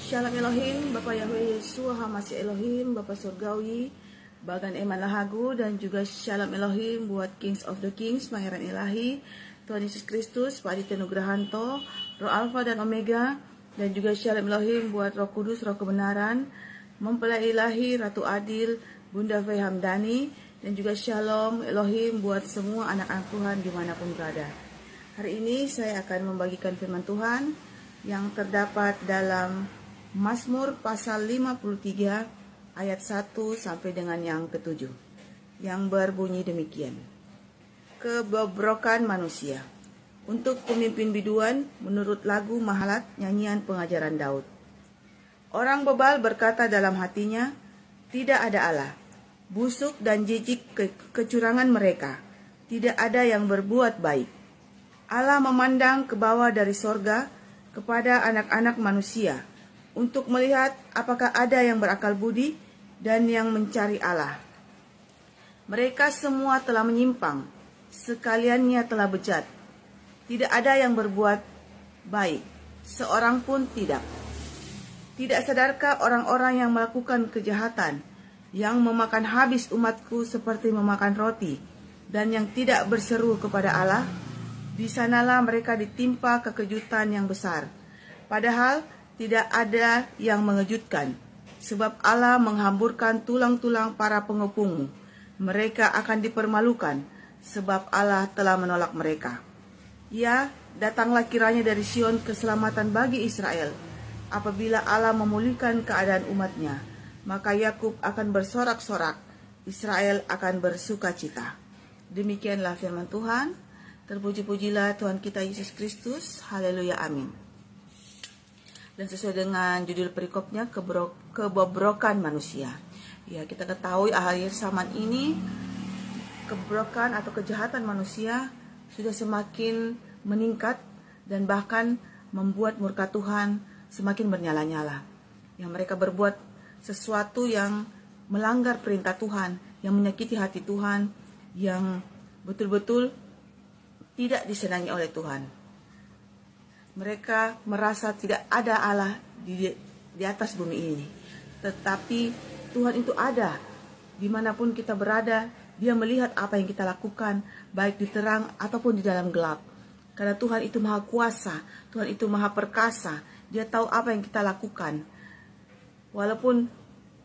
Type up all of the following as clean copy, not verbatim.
Shalom Elohim, Bapak Yahweh Yeshua HaMashiach Elohim, Bapak Surgawi, Bagan Eman Lahagu, dan juga Shalom Elohim buat Kings of the Kings, Pangeran Ilahi, Tuhan Yesus Kristus, Pak Aditya Nugrahanto, Roh Alfa dan Omega, dan juga Shalom Elohim buat Roh Kudus, Roh Kebenaran, Mempelai Ilahi, Ratu Adil, Bunda Fei Hamdani, dan juga Shalom Elohim buat semua anak-anak Tuhan dimanapun berada. Hari ini saya akan membagikan firman Tuhan yang terdapat dalam Mazmur pasal 53 ayat 1 sampai dengan yang ke-7 yang berbunyi demikian. Kebobrokan manusia. Untuk pemimpin biduan menurut lagu Mahalat nyanyian pengajaran Daud. Orang bebal berkata dalam hatinya, tidak ada Allah. Busuk dan jijik kecurangan mereka. Tidak ada yang berbuat baik. Allah memandang ke bawah dari sorga kepada anak-anak manusia, untuk melihat apakah ada yang berakal budi dan yang mencari Allah. Mereka semua telah menyimpang, sekaliannya telah bejat. Tidak ada yang berbuat baik, seorang pun tidak. Tidak sadarkah orang-orang yang melakukan kejahatan, yang memakan habis umatku seperti memakan roti, dan yang tidak berseru kepada Allah? Di sanalah mereka ditimpa kekejutan yang besar. Padahal tidak ada yang mengejutkan, sebab Allah menghamburkan tulang-tulang para pengepungmu. Mereka akan dipermalukan, sebab Allah telah menolak mereka. Ya, datanglah kiranya dari Sion keselamatan bagi Israel. Apabila Allah memulihkan keadaan umatnya, maka Yakub akan bersorak-sorak, Israel akan bersukacita. Demikianlah firman Tuhan. Terpuji-pujilah Tuhan kita Yesus Kristus. Haleluya, amin. Dan sesuai dengan judul perikopnya, kebobrokan manusia. Ya, kita ketahui akhir zaman ini kebobrokan atau kejahatan manusia sudah semakin meningkat dan bahkan membuat murka Tuhan semakin bernyala-nyala. Yang mereka berbuat sesuatu yang melanggar perintah Tuhan, yang menyakiti hati Tuhan, yang betul-betul tidak disenangi oleh Tuhan. Mereka merasa tidak ada Allah di atas bumi ini. Tetapi Tuhan itu ada. Dimanapun kita berada, Dia melihat apa yang kita lakukan, baik di terang ataupun di dalam gelap. Karena Tuhan itu maha kuasa, Tuhan itu maha perkasa. Dia tahu apa yang kita lakukan. Walaupun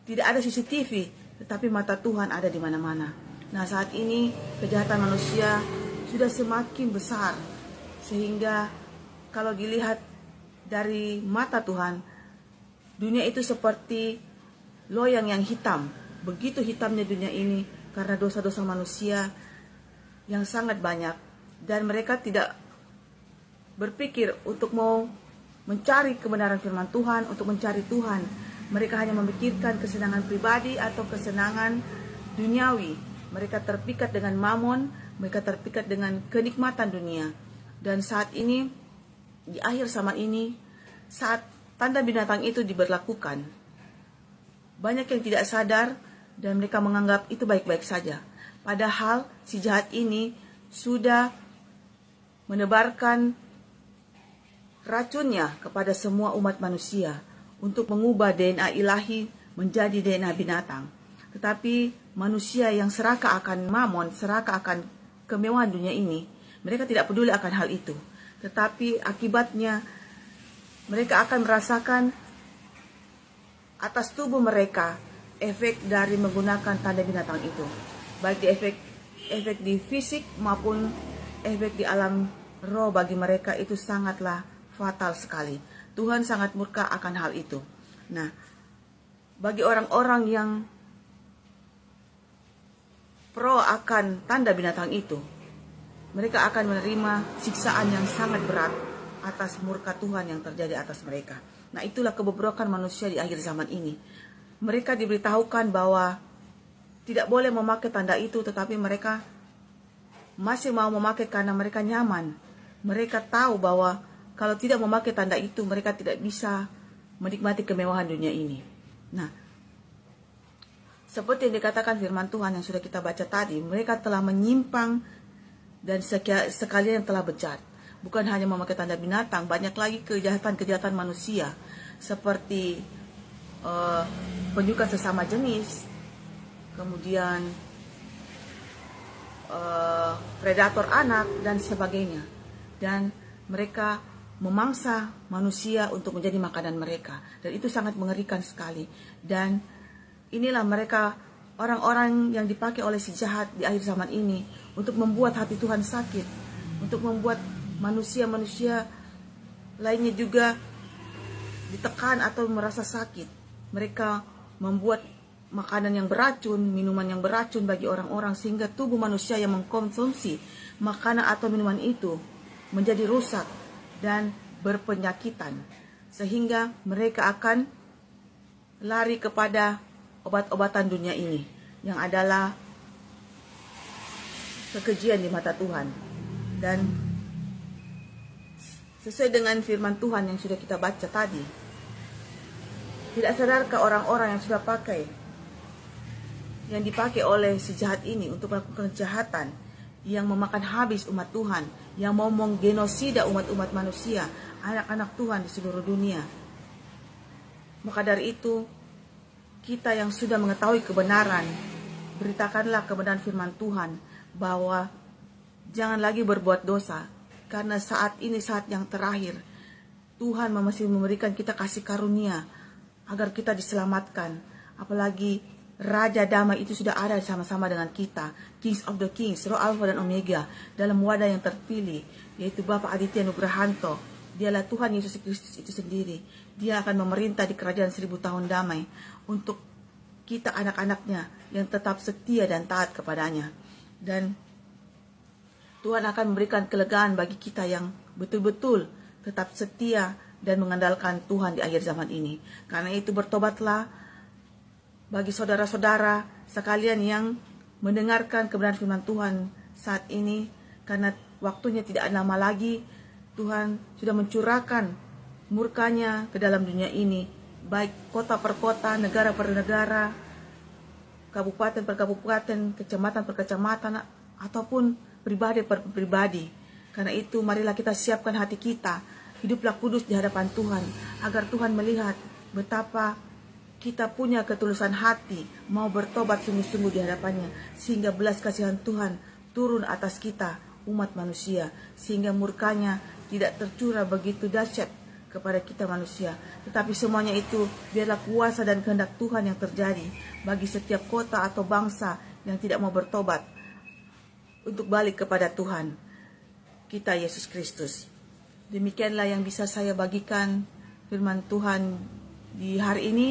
tidak ada CCTV, tetapi mata Tuhan ada di mana-mana. Nah, saat ini kejahatan manusia sudah semakin besar, sehingga kalau dilihat dari mata Tuhan, dunia itu seperti loyang yang hitam. Begitu hitamnya dunia ini karena dosa-dosa manusia yang sangat banyak, dan mereka tidak berpikir untuk mau mencari kebenaran firman Tuhan, untuk mencari Tuhan. Mereka hanya memikirkan kesenangan pribadi atau kesenangan duniawi. Mereka terpikat dengan mamon, mereka terpikat dengan kenikmatan dunia. Dan saat ini, di akhir zaman ini, saat tanda binatang itu diberlakukan, banyak yang tidak sadar dan mereka menganggap itu baik-baik saja. Padahal si jahat ini sudah menebarkan racunnya kepada semua umat manusia untuk mengubah DNA ilahi menjadi DNA binatang. Tetapi manusia yang serakah akan mamon, serakah akan kemewahan dunia ini, mereka tidak peduli akan hal itu. Tetapi akibatnya mereka akan merasakan atas tubuh mereka efek dari menggunakan tanda binatang itu. Baik di efek di fisik maupun efek di alam roh, bagi mereka itu sangatlah fatal sekali. Tuhan sangat murka akan hal itu. Nah, bagi orang-orang yang pro akan tanda binatang itu, mereka akan menerima siksaan yang sangat berat atas murka Tuhan yang terjadi atas mereka. Nah, itulah kebobrokan manusia di akhir zaman ini. Mereka diberitahukan bahwa tidak boleh memakai tanda itu, tetapi mereka masih mau memakai karena mereka nyaman. Mereka tahu bahwa kalau tidak memakai tanda itu, mereka tidak bisa menikmati kemewahan dunia ini. Nah, seperti yang dikatakan firman Tuhan yang sudah kita baca tadi, mereka telah menyimpang dan sekalian telah bejat. Bukan hanya memakai tanda binatang, banyak lagi kejahatan-kejahatan manusia. seperti penyuka sesama jenis, kemudian predator anak dan sebagainya, dan mereka memangsa manusia untuk menjadi makanan mereka, dan itu sangat mengerikan sekali. Dan inilah mereka, orang-orang yang dipakai oleh si jahat di akhir zaman ini untuk membuat hati Tuhan sakit, untuk membuat manusia-manusia lainnya juga ditekan atau merasa sakit. Mereka membuat makanan yang beracun, minuman yang beracun bagi orang-orang, sehingga tubuh manusia yang mengkonsumsi makanan atau minuman itu menjadi rusak dan berpenyakitan, sehingga mereka akan lari kepada obat-obatan dunia ini, yang adalah kekejian di mata Tuhan. Dan sesuai dengan firman Tuhan yang sudah kita baca tadi, tidak sadarkah orang-orang yang sudah yang dipakai oleh si jahat ini untuk melakukan kejahatan, yang memakan habis umat Tuhan, yang mau menggenosida umat-umat manusia, anak-anak Tuhan di seluruh dunia. Maka dari itu, kita yang sudah mengetahui kebenaran, beritakanlah kebenaran firman Tuhan, bahwa jangan lagi berbuat dosa, karena saat ini saat yang terakhir. Tuhan masih memberikan kita kasih karunia agar kita diselamatkan. Apalagi Raja Damai itu sudah ada sama-sama dengan kita, Kings of the Kings, Roh Alpha dan Omega, dalam wadah yang terpilih, yaitu Bapak Aditya Nugrahanto. Dialah Tuhan Yesus Kristus itu sendiri. Dia akan memerintah di kerajaan 1000 tahun damai untuk kita anak-anaknya yang tetap setia dan taat kepadanya. Dan Tuhan akan memberikan kelegaan bagi kita yang betul-betul tetap setia dan mengandalkan Tuhan di akhir zaman ini. Karena itu bertobatlah bagi saudara-saudara sekalian yang mendengarkan kebenaran firman Tuhan saat ini, karena waktunya tidak lama lagi. Tuhan sudah mencurahkan murkanya ke dalam dunia ini, baik kota per kota, negara per negara, kabupaten per kabupaten, kecamatan per kecamatan, ataupun pribadi per pribadi. Karena itu marilah kita siapkan hati kita, hiduplah kudus di hadapan Tuhan, agar Tuhan melihat betapa kita punya ketulusan hati, mau bertobat sungguh-sungguh di hadapannya, sehingga belas kasihan Tuhan turun atas kita, umat manusia, sehingga murkanya tidak tercurah begitu dahsyat kepada kita manusia. Tetapi semuanya itu biarlah kuasa dan kehendak Tuhan yang terjadi bagi setiap kota atau bangsa yang tidak mau bertobat untuk balik kepada Tuhan kita Yesus Kristus. Demikianlah yang bisa saya bagikan firman Tuhan di hari ini.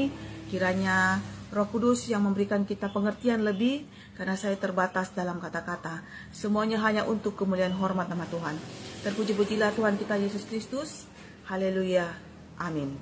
Kiranya Roh Kudus yang memberikan kita pengertian lebih, karena saya terbatas dalam kata-kata. Semuanya hanya untuk kemuliaan hormat nama Tuhan. Terpuji-pujilah Tuhan kita Yesus Kristus. Haleluya. Amin.